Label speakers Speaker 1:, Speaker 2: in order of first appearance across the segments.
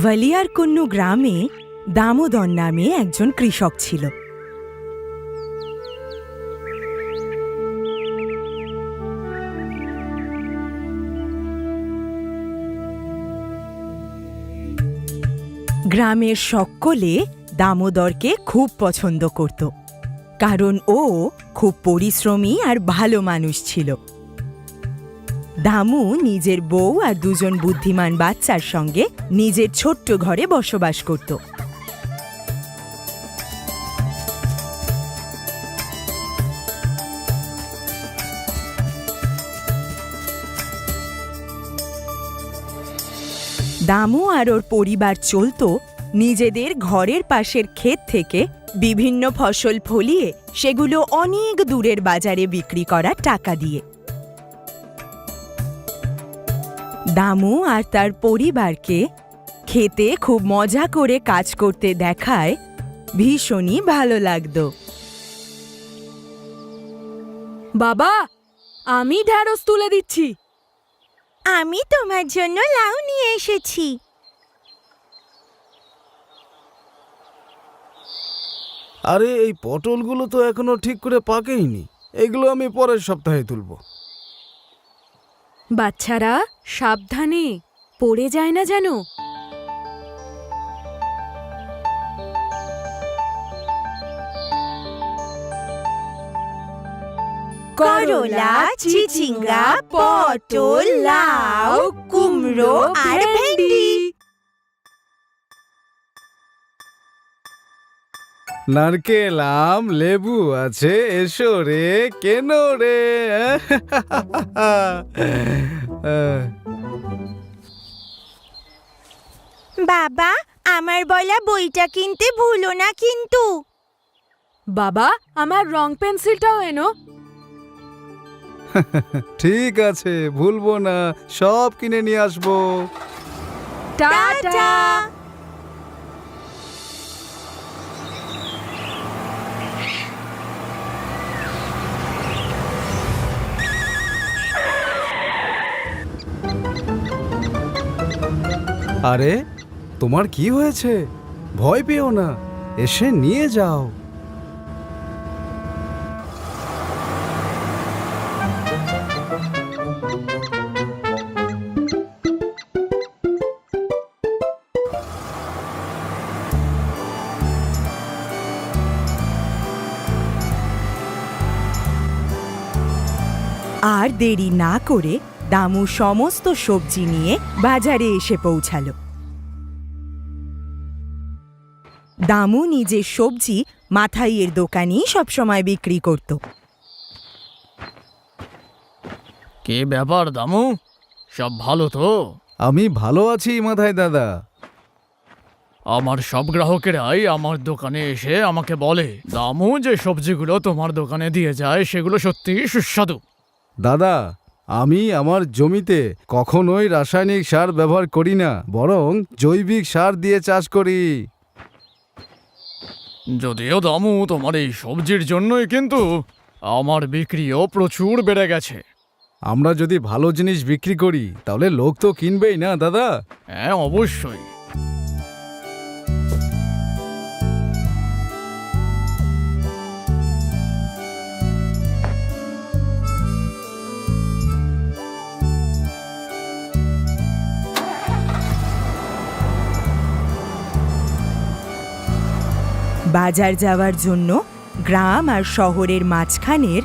Speaker 1: ভালিয়ারকুন্নু গ্রামে দামোদর নামে একজন কৃষক ছিল। গ্রামের সকলে দামোদরকে খুব পছন্দ করত, কারণ ও খুব পরিশ্রমী আর ভালো মানুষ ছিল। দামু নিজের বউ আর দুজন বুদ্ধিমান বাচ্চার সঙ্গে নিজের ছোট্ট ঘরে বসবাস করত। দামু আর ওর পরিবার চলত নিজেদের ঘরের পাশের ক্ষেত থেকে বিভিন্ন ফসল ফলিয়ে সেগুলো অনেক দূরের বাজারে বিক্রি করার টাকা দিয়ে। দামু আর তার পরিবারকে খেতে খুব মজা করে কাজ করতে দেখায় ভীষণই ভালো লাগতো।
Speaker 2: বাবা, আমি ঢ্যাঁড়স তুলে দিচ্ছি।
Speaker 1: আমি তোমার জন্য লাউ নিয়ে এসেছি।
Speaker 3: আরে এই পটলগুলো তো এখনো ঠিক করে পাকেইনি, এগুলো আমি পরের সপ্তাহে তুলব।
Speaker 2: বাচ্চারা সাবধানে, পড়ে যায় না যেন।
Speaker 1: করলা, চিচিঙ্গা, পটল, লাউ, কুমড়ো আর ভেন্ডি।
Speaker 3: নারকেল, আম, লেবু আছে, এসো রে, কেন রে?
Speaker 1: বাবা, আমার বলা বইটা কিনতে ভুলো না কিন্তু।
Speaker 2: বাবা, আমার রং পেন্সিলটাও এনো।
Speaker 3: ঠিক আছে, ভুলবো না, সব কিনে নিয়ে আসবো।
Speaker 2: টাটা।
Speaker 3: আরে তোমার কি হয়েছে? ভয় পেও না, এসে নিয়ে যাও।
Speaker 1: আর দেরি না করে দামু সমস্ত সবজি নিয়ে বাজারে এসে পৌঁছালো। দামু নিজের সবজি মাথাইয়ের দোকানেই সবসময় বিক্রি করত।
Speaker 4: কে ব্যাপার দামু, সব ভালো তো?
Speaker 3: আমি ভালো আছি মাথায় দাদা।
Speaker 4: আমার সব গ্রাহকেরাই আমার দোকানে এসে আমাকে বলে দামু যে সবজিগুলো তোমার দোকানে দিয়ে যায় সেগুলো সত্যিই সুস্বাদু।
Speaker 3: দাদা, আমি আমার জমিতে কখনোই রাসায়নিক সার ব্যবহার করি না, বরং জৈবিক সার দিয়ে চাষ করি।
Speaker 4: যদিও দামু তোমার এই সবজির জন্যই কিন্তু আমার বিক্রিও প্রচুর বেড়ে গেছে।
Speaker 3: আমরা যদি ভালো জিনিস বিক্রি করি তাহলে লোক তো কিনবেই না দাদা।
Speaker 4: হ্যাঁ, অবশ্যই।
Speaker 1: বাজার যাওয়ার জন্য গ্রাম আর শহরের মাঝখানের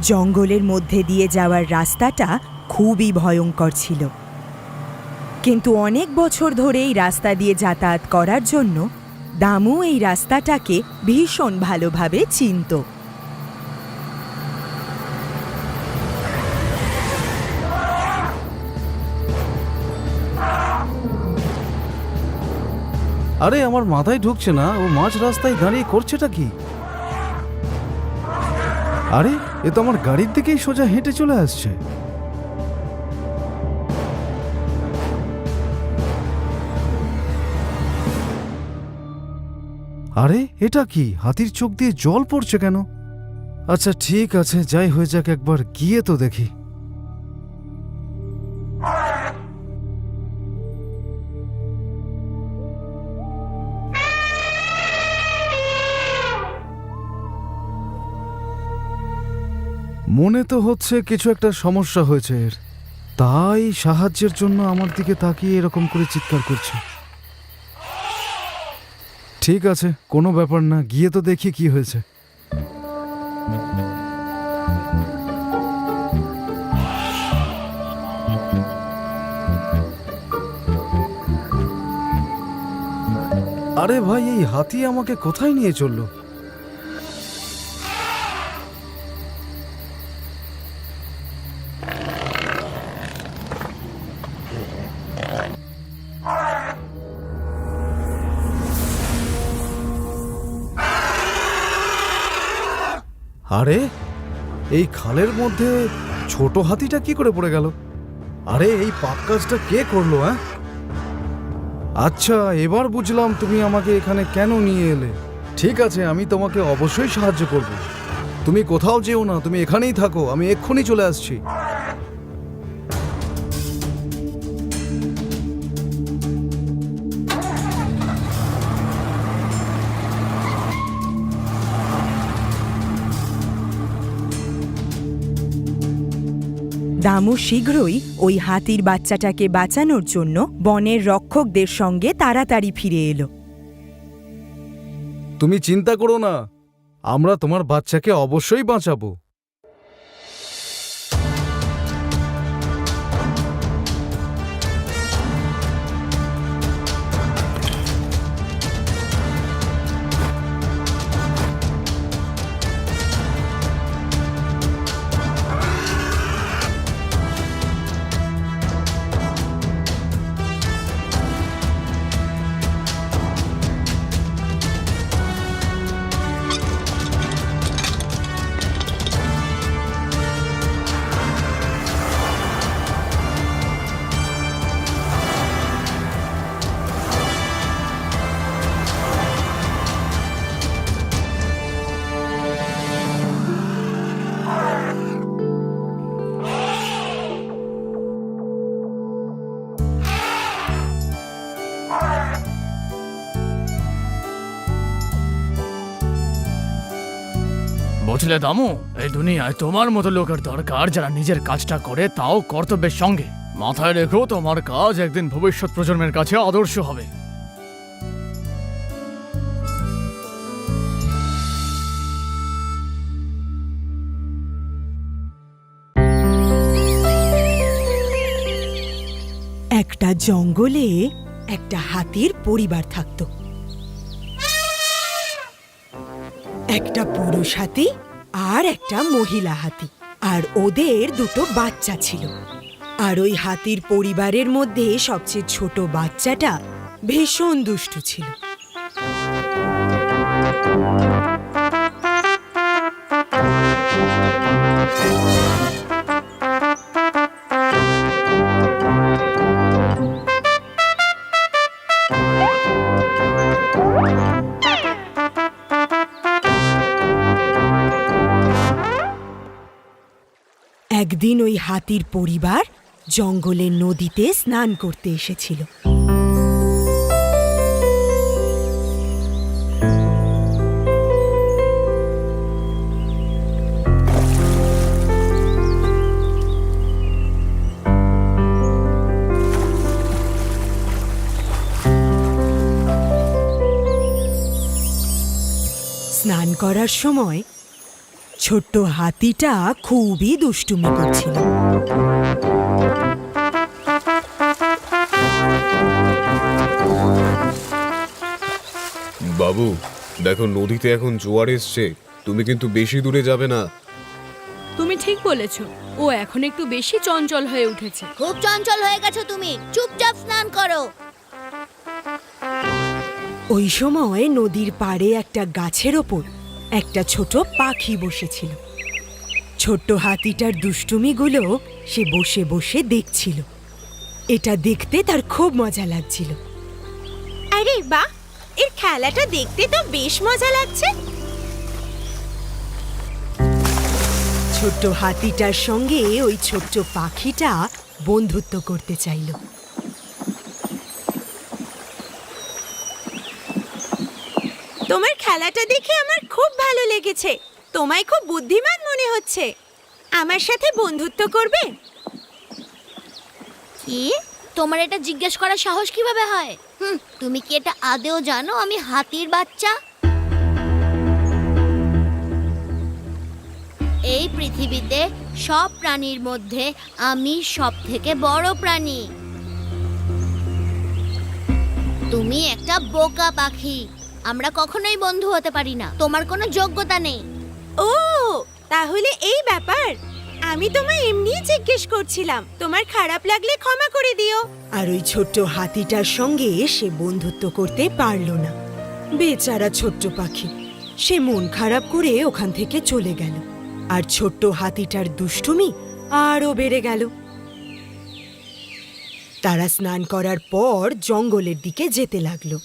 Speaker 1: জঙ্গলের মধ্যে দিয়ে যাওয়ার রাস্তাটা খুবই ভয়ঙ্কর ছিল, কিন্তু অনেক বছর ধরে এই রাস্তা দিয়ে যাতায়াত করার জন্য দামু এই রাস্তাটাকে ভীষণ ভালোভাবে চিনত।
Speaker 3: আরে আমার মাথায় ঢুকছে না, ও মাঝ রাস্তায় দাঁড়িয়ে করছেটা কি? আরে এ তো আমার গাড়ির দিকেই সোজা হেঁটে চলে আসছে। আরে এটা কি, হাতির চোখ দিয়ে জল পড়ছে কেন? আচ্ছা ঠিক আছে, যাই হয়ে যাক, একবার গিয়ে তো দেখি। মনে তো হচ্ছে কিছু একটা সমস্যা হয়েছে এর, তাই সাহায্যের জন্য আমার দিকে তাকিয়ে এরকম করে চিৎকার করছে। ঠিক আছে, কোনো ব্যাপার না, গিয়ে তো দেখি কি হয়েছে। আরে ভাই, এই হাতি আমাকে কোথায় নিয়ে চললো? আরে এই খালের মধ্যে ছোট হাতিটা কি করে পড়ে গেল? আরে এই পাপ কাজটা কে করলো? হ্যাঁ, আচ্ছা এবার বুঝলাম তুমি আমাকে এখানে কেন নিয়ে এলে। ঠিক আছে, আমি তোমাকে অবশ্যই সাহায্য করব। তুমি কোথাও যেও না, তুমি এখানেই থাকো, আমি এক্ষুনি চলে আসছি।
Speaker 1: দামু শীঘ্রই ওই হাতির বাচ্চাটাকে বাঁচানোর জন্য বনের রক্ষকদের সঙ্গে তাড়াতাড়ি ফিরে এলো।
Speaker 3: তুমি চিন্তা করো না, আমরা তোমার বাচ্চাকে অবশ্যই বাঁচাবো।
Speaker 4: বুঝলে দামু, এই দুনিয়ায় তোমার মতো লোকের দরকার যারা নিজের কাজটা করে, তাও কর্তব্যের সঙ্গে। মাথায় রেখো, তোমার কাজ একদিন ভবিষ্যৎ প্রজন্মের কাছে আদর্শ হবে।
Speaker 1: একটা জঙ্গলে একটা হাতির পরিবার থাকত। একটা পুরুষ হাতি আর একটা মহিলা হাতি, আর ওদের দুটো বাচ্চা ছিল। আর ওই হাতির পরিবারের মধ্যে সবচেয়ে ছোট বাচ্চাটা ভীষণ দুষ্টু ছিল। একদিন ওই হাতির পরিবার জঙ্গলের নদীতে স্নান করতে এসেছিল। স্নান করার সময় ছোট্ট হাতিটা খুবই দুষ্টুমি করছিল।
Speaker 5: বাবু দেখো, নদীতে এখন জোয়ার এসছে, তুমি কিন্তু বেশি দূরে যাবে না।
Speaker 2: তুমি ঠিক বলেছ, ও এখন একটু বেশি চঞ্চল হয়ে উঠেছে।
Speaker 6: খুব চঞ্চল হয়ে গেছো তুমি, চুপচাপ স্নান করো।
Speaker 1: ওই সময় নদীর পাড়ে একটা গাছের ওপর একটা ছোট পাখি বসেছিল। ছোট্ট হাতিটার দুষ্টুমিগুলো সে বসে বসে দেখছিল। এটা দেখতে তার খুব মজা লাগছিল।
Speaker 6: আরে বাহ, এর খেলাটা দেখতে তো বেশ মজা লাগছে।
Speaker 1: ছোট্ট হাতিটার সঙ্গে ওই ছোট্ট পাখিটা বন্ধুত্ব করতে চাইল।
Speaker 6: তোমার খেলাটা দেখে আমার খুব ভালো লেগেছে। তোমায় খুব বুদ্ধিমান মনে হচ্ছে। আমার সাথে বন্ধুত্ব করবে?
Speaker 7: কি? তোমার এটা জিজ্ঞেস করার সাহস কিভাবে হয়? তুমি কি এটা আদেও জানো আমি হাতির বাচ্চা? এই পৃথিবীতে সব প্রাণীর মধ্যে আমি সবথেকে বড় প্রাণী। তুমি একটা বোকা পাখি। আমরা কখনোই বন্ধু হতে পারি না। তোমার কোনো যোগ্যতা নেই।
Speaker 6: ও, তাহলে এই ব্যাপার। আমি তোমায় এমনিই জিজ্ঞেস করছিলাম। তোমার খারাপ লাগলে ক্ষমা করে দিও।
Speaker 1: আর ওই ছোট্ট হাতিটার সঙ্গে সে বন্ধুত্ব করতে পারল না। বেচারা ছোট্ট পাখি, সে মন খারাপ করে ওখান থেকে চলে গেল। আর ছোট্ট হাতিটার দুষ্টুমি আরও বেড়ে গেল। তারা স্নান করার পর জঙ্গলের দিকে যেতে লাগলো।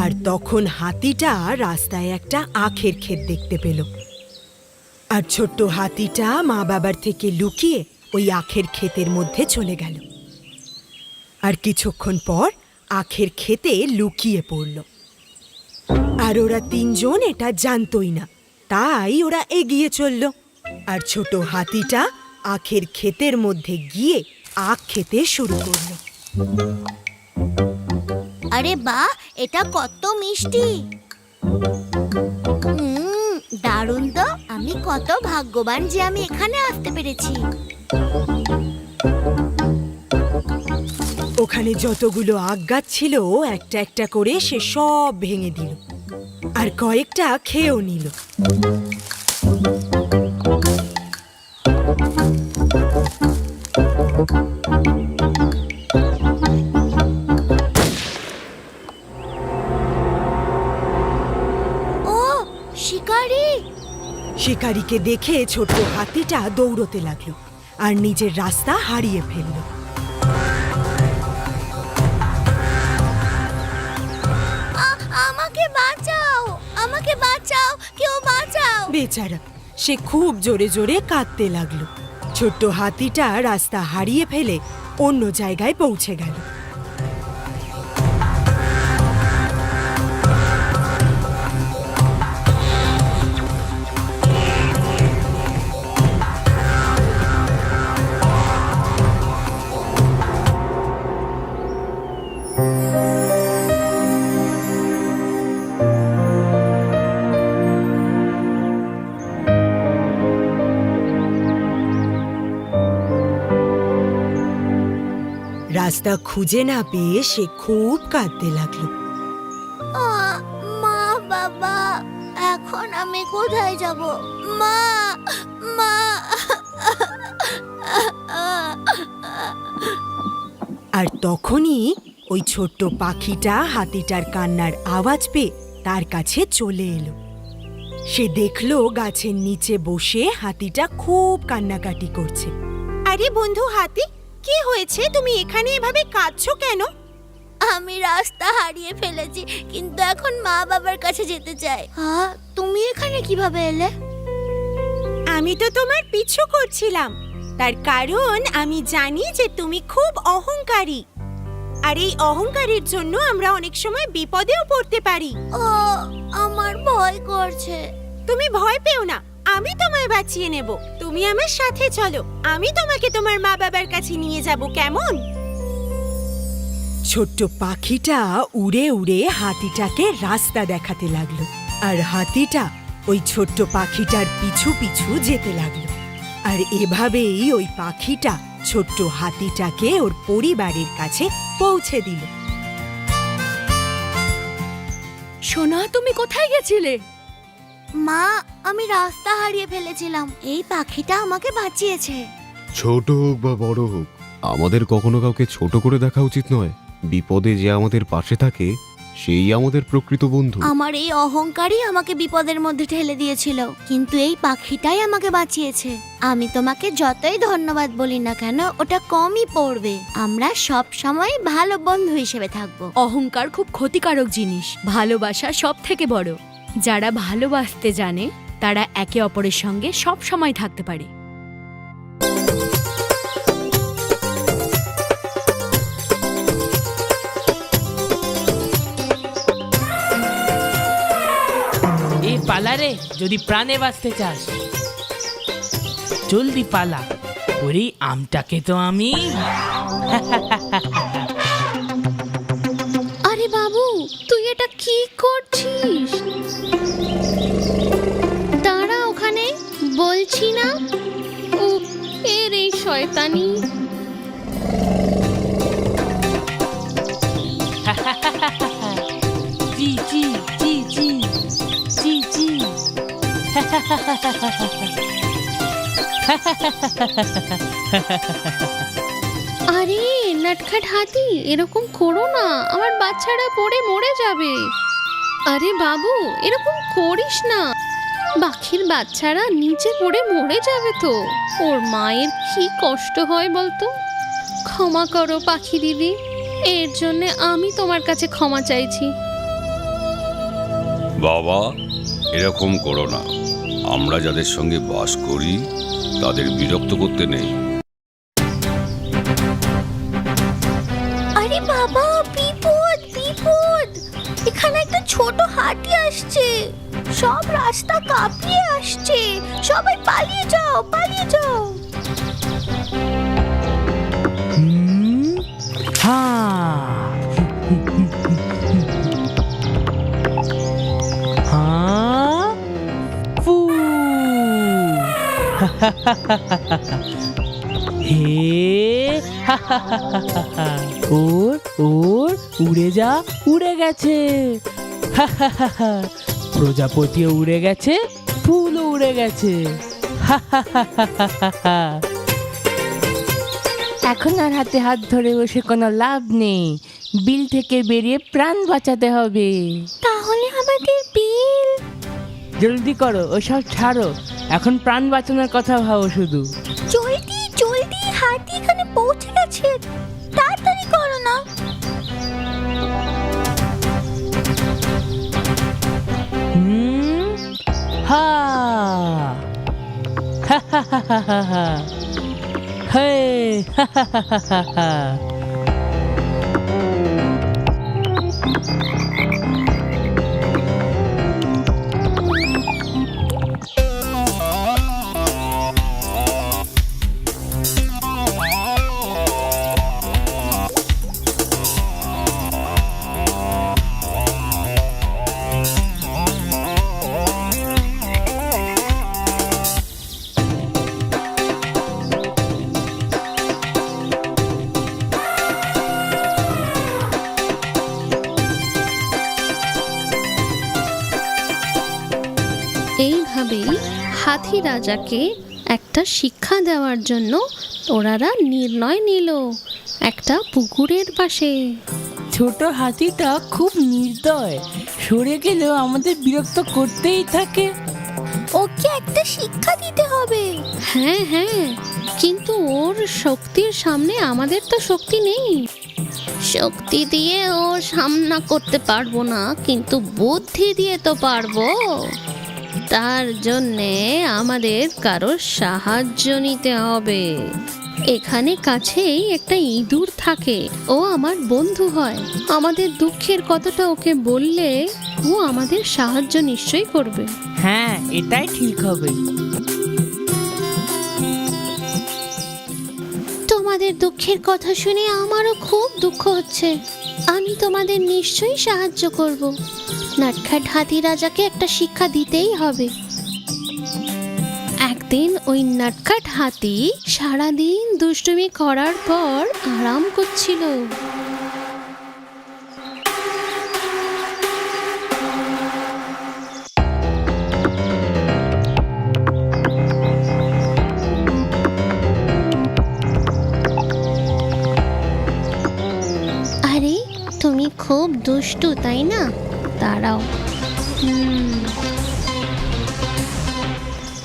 Speaker 1: আর তখন হাতিটা রাস্তায় একটা আখের ক্ষেত দেখতে পেল। আর ছোট্ট হাতিটা মা বাবার থেকে লুকিয়ে ওই আখের ক্ষেতের মধ্যে চলে গেল। আর কিছুক্ষণ পর আখের ক্ষেতে লুকিয়ে পড়ল। আর ওরা তিনজন এটা জানতই না, তাই ওরা এগিয়ে চলল। আর ছোট হাতিটা আখের ক্ষেতের মধ্যে গিয়ে আখ খেতে শুরু করলো।
Speaker 7: আরে বাহ, এটা কত মিষ্টি! দারুণ তো! আমি কত ভাগ্যবান যে আমি এখানে আসতে পেরেছি।
Speaker 1: ওখানে যতগুলো আখ গাছ ছিল একটা একটা করে সে সব ভেঙে দিল আর কয়েকটা খেয়েও নিল।
Speaker 7: ও, শিকারী!
Speaker 1: শিকারীকে দেখে ছোট্ট হাতিটা দৌড়তে লাগলো আর নিজের রাস্তা হারিয়ে ফেলল।
Speaker 7: আমাকে বাঁচাও! আমাকে বাঁচাও! কেউ বাঁচাও!
Speaker 1: বেচারা, সে খুব জোরে জোরে কাঁদতে লাগলো। ছোট্ট হাতিটা রাস্তা হারিয়ে ফেলে অন্য জায়গায় পৌঁছে গেল। রাস্তা খুঁজে না পেয়ে সে খুব কাঁদতে লাগলো।
Speaker 7: মা, বাবা, এখন আমি কোথায় যাব? মা, মা!
Speaker 1: আর তখনই ওই ছোট্ট পাখিটা হাতিটার কান্নার আওয়াজ পেয়ে তার কাছে চলে এলো। সে দেখলো গাছের নিচে বসে হাতিটা খুব কান্নাকাটি করছে।
Speaker 6: আরে বন্ধু হাতি, কি হয়েছে? তুমি এখানে এভাবে কাঁদছো কেন?
Speaker 7: আমি রাস্তা হারিয়ে ফেলেছি, কিন্তু এখন মা বাবার কাছে যেতে চাই। তুমি এখানে কিভাবে এলে?
Speaker 6: আমি তো তোমার পিছু করছিলাম, তার কারণ আমি জানি যে তুমি খুব অহংকারী। আর এই অহংকারের জন্য আমরা অনেক সময় বিপদেও পড়তে পারি।
Speaker 7: ও, আমার ভয় করছে।
Speaker 6: তুমি ভয় পেও না, আমি তোমায় বাঁচিয়ে নেব। তুমি আমার সাথে চলো, আমি তোমাকে তোমার মা বাবার কাছে নিয়ে যাব, কেমন?
Speaker 1: ছোট্ট পাখিটা উড়ে উড়ে হাতিটাকে রাস্তা দেখাতে লাগলো আর হাতিটা ওই ছোট্ট পাখিটার পিছু পিছু যেতে লাগলো। আর এভাবেই ওই পাখিটা ছোট্ট হাতিটাকে ওর পরিবারের কাছে পৌঁছে দিল।
Speaker 2: সোনা, তুমি কোথায় গেছিলে?
Speaker 7: মা, আমি রাস্তা হারিয়ে ফেলেছিলাম। এই পাখিটা আমাকে বাঁচিয়েছে।
Speaker 5: ছোট হোক বা বড় হোক, আমাদের কখনো কাউকে ছোট করে দেখা উচিত নয়। বিপদে যে আমাদের পাশে থাকে সেই আমাদের প্রকৃত বন্ধু।
Speaker 7: আমার এই অহংকারই আমাকে বিপদের মধ্যে ঠেলে দিয়েছিল, কিন্তু এই পাখিটাই আমাকে বাঁচিয়েছে। আমি তোমাকে যতই ধন্যবাদ বলি না কেন, ওটা কমই পড়বে। আমরা সব সময় ভালো বন্ধু হিসেবে থাকবো।
Speaker 2: অহংকার খুব ক্ষতিকারক জিনিস। ভালোবাসা সব থেকে বড়। যারা ভালোবাসতে জানে তারা একে অপরের সঙ্গে সব সময় থাকতে পারে।
Speaker 8: পালা রে, যদি প্রাণে বাঁচতে চাস। জলদি পালা, ওরে আমটাকে তো আমি।
Speaker 7: আরে বাবু, তুই এটা কি করছিস? দাঁড়া ওখানে, বলছি না। ও এর এই শয়তানি।
Speaker 8: জি জি জি জি জি জি।
Speaker 7: আরে নটখাট হাতি, এরকম করো না, আমার বাচ্চারা পড়ে মরে যাবে। আরে বাবু, এরকম করিস না, পাখির বাচ্চারা নিচে পড়ে মরে যাবে তো। ওর মায়ের কি কষ্ট হয় বলতো। ক্ষমা করো পাখি দিদি, এর জন্য আমি তোমার কাছে ক্ষমা চাইছি।
Speaker 9: বাবা, এরকম করো না। আমরা যাদের সঙ্গে বাস করি তাদের বিরক্ত করতে নেই।
Speaker 7: আরে বাবা, বিপদ বিপদ, এখানে একটা ছোট হাতি আসছে, সব রাস্তা কাঁপিয়ে আসছে, সবাই পালিয়ে যাও, পালিয়ে যাও।
Speaker 8: ওর ওর উড়ে যা, উড়ে গেছে। প্রজাপতিও উড়ে গেছে, ফুলও উড়ে গেছে। এখন আর হাতে হাত ধরে বসে কোনো লাভ নেই, বিল থেকে বেরিয়ে প্রাণ বাঁচাতে হবে।
Speaker 7: তাহলে আমাদের বিল?
Speaker 8: জলদি করো, ওসব ছাড়ো, এখন প্রাণ বাঁচানোর কথা ভাবো শুধু।
Speaker 7: জলদি জলদি, হাতি এখানে পৌঁছে গেছে, তাড়াতাড়ি করো না।
Speaker 8: হা হা হা হা হা হা, হে হা হা হা হা হা।
Speaker 7: এইভাবেই হাতি রাজাকে একটা শিক্ষা দেওয়ার জন্য ওনারা নির্ণয় নিল একটা পুকুরের পাশে।
Speaker 8: ছোট হাতিটা খুব নির্দয়, সরে গেলেও আমাদের বিরক্ত করতেই থাকে।
Speaker 7: ওকে একটা শিক্ষা দিতে হবে। হ্যাঁ হ্যাঁ, কিন্তু ওর শক্তির সামনে আমাদের তো শক্তি নেই। শক্তি দিয়ে ওর সামনা করতে পারবো না, কিন্তু বুদ্ধি দিয়ে তো পারবো। তার জন্যে আমাদের কারোর সাহায্য নিতে হবে। এখানে কাছেই একটা ইঁদুর থাকে, ও আমার বন্ধু হয়। আমাদের দুঃখের কথাটা ওকে বললে ও আমাদের সাহায্য নিশ্চয়ই করবে।
Speaker 8: হ্যাঁ, এটাই ঠিক হবে।
Speaker 7: তোমাদের দুঃখের কথা শুনে আমারও খুব দুঃখ হচ্ছে। আমি তোমাদের নিশ্চয়ই সাহায্য করব। নটখাট হাতি রাজাকে একটা শিক্ষা দিতেই হবে। একদিন ওই নটখাট হাতি সারাদিন দুষ্টুমি করার পর আরাম করছিল। আরে তুমি খুব দুষ্টু, তাই না? দাঁড়াও,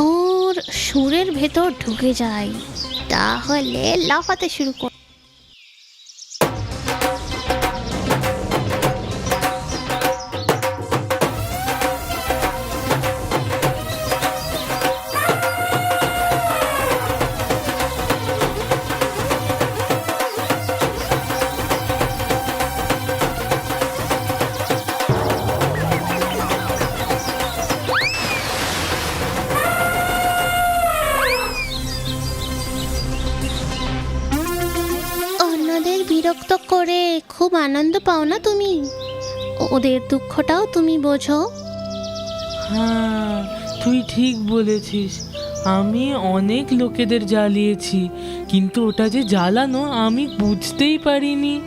Speaker 7: ওর সুরের ভেতর ঢুকে যায়, তাহলে লাফাতে শুরু কর। খুব আনন্দ পাও না তুমি? ওদের দুঃখটাও তুমি বোঝো।
Speaker 8: হ্যাঁ, তুই ঠিক বলেছিস। আমি অনেক লোকেদের জ্বালিয়েছি, কিন্তু ওটা যে জ্বালানো আমি বুঝতেই পারিনি।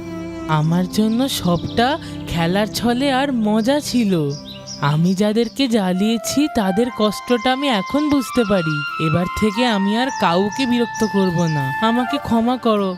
Speaker 8: আমার জন্য সবটা খেলার ছলে আর মজা ছিল। আমি যাদেরকে জ্বালিয়েছি তাদের কষ্টটা আমি এখন বুঝতে পারি। এবার থেকে আমি আর কাউকে বিরক্ত করব না। আমাকে ক্ষমা করো।